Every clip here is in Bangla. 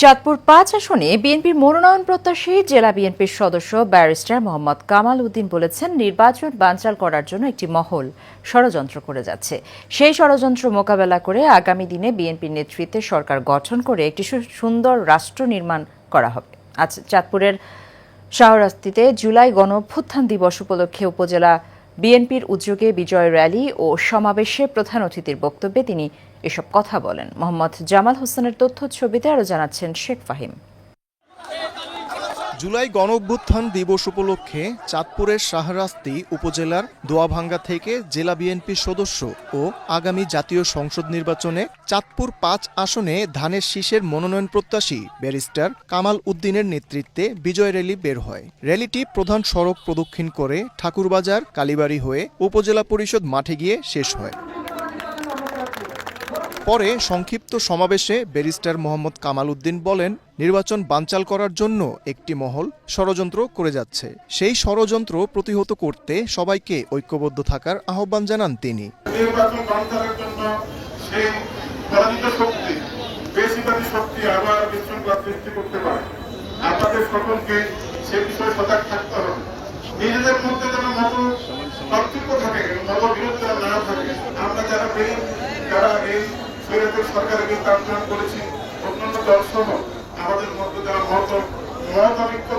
চাঁদপুর ৫ আসনে বিএনপির মনোনয়ন প্রত্যাশী জেলা বিএনপির সদস্য ব্যারিস্টার মোহাম্মদ কামাল উদ্দিন বলেছেন, নির্বাচন বানচাল করার জন্য একটি মহল ষড়যন্ত্র করে যাচ্ছে। সেই ষড়যন্ত্র মোকাবেলা করে আগামী দিনে বিএনপির নেতৃত্বে সরকার গঠন করে একটি সুন্দর রাষ্ট্র নির্মাণ করা হবে। আজ চাঁদপুরের শাহরাস্তিতে জুলাই গণঅভ্যুত্থান দিবস উপলক্ষে উপজেলা বিএনপির উদ্যোগে বিজয় র্যালি ও সমাবেশে প্রধান অতিথির বক্তব্যে তিনি এসব কথা বলেন। মোহাম্মদ জামাল হোসেনের তথ্য ছবিতে আরও জানাচ্ছেন শেখ ফাহিম। জুলাই গণঅভ্যুত্থান দিবস উপলক্ষে চাঁদপুরের শাহরাস্তি উপজেলার দোয়াভাঙ্গা থেকে জেলা বিএনপির সদস্য ও আগামী জাতীয় সংসদ নির্বাচনে চাঁদপুর ৫ আসনে ধানের শীষের মনোনয়ন প্রত্যাশী ব্যারিস্টার কামাল উদ্দিনের নেতৃত্বে বিজয় র্যালি বের হয়। র্যালিটি প্রধান সড়ক প্রদক্ষিণ করে ঠাকুরবাজার কালীবাড়ি হয়ে উপজেলা পরিষদ মাঠে গিয়ে শেষ হয়। পরে সংক্ষিপ্ত সমাবেশে ব্যারিস্টার মোহাম্মদ কামাল উদ্দিন বলেন, নির্বাচন বানচাল করার জন্য একটি মহল ষড়যন্ত্র করে যাচ্ছে। সেই ষড়যন্ত্র প্রতিহত করতে সবাইকে ঐক্যবদ্ধ থাকার আহ্বান জানান তিনি। নির্বাচন বানচালের জন্য সেই পরাজিত শক্তি, বেশিবাদী শক্তি আবার বিশৃঙ্খলা সৃষ্টি করতে পারে। আপনাদের সকলকে সে বিষয়ে সজাগ থাকতে হবে। নিজেদের মধ্যে যেন মত পার্থক্য থাকে, মত বিরোধ না থাকে। আমরা যারা এই স্বৈরাচার সরকারের বিরুদ্ধে আন্দোলন করেছি, অন্যান্য দল সহ আমাদের মধ্যে যারা মত ঐক্য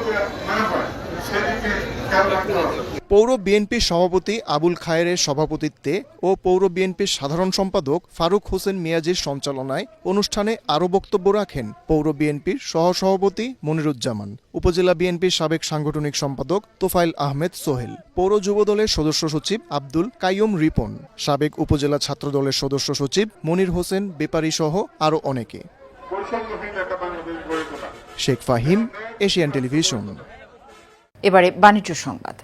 না হয় সেদিকে খেয়াল রাখতে হবে। পৌর বিএনপির সভাপতি আবুল খায়েরের সভাপতিত্বে ও পৌর বিএনপির সাধারণ সম্পাদক ফারুক হোসেন মিয়াজির সঞ্চালনায় অনুষ্ঠানে আরও বক্তব্য রাখেন পৌর বিএনপির সহসভাপতি মনিরুজ্জামান, উপজেলা বিএনপির সাবেক সাংগঠনিক সম্পাদক তোফাইল আহমেদ সোহেল, পৌর যুবদলের সদস্য সচিব আব্দুল কাইয়ুম রিপন, সাবেক উপজেলা ছাত্রদলের সদস্য সচিব মনির হোসেন বেপারী সহ আরও অনেকে। Sheikh Fahim, Asian television. এবারে বাণিজ্য সংবাদ।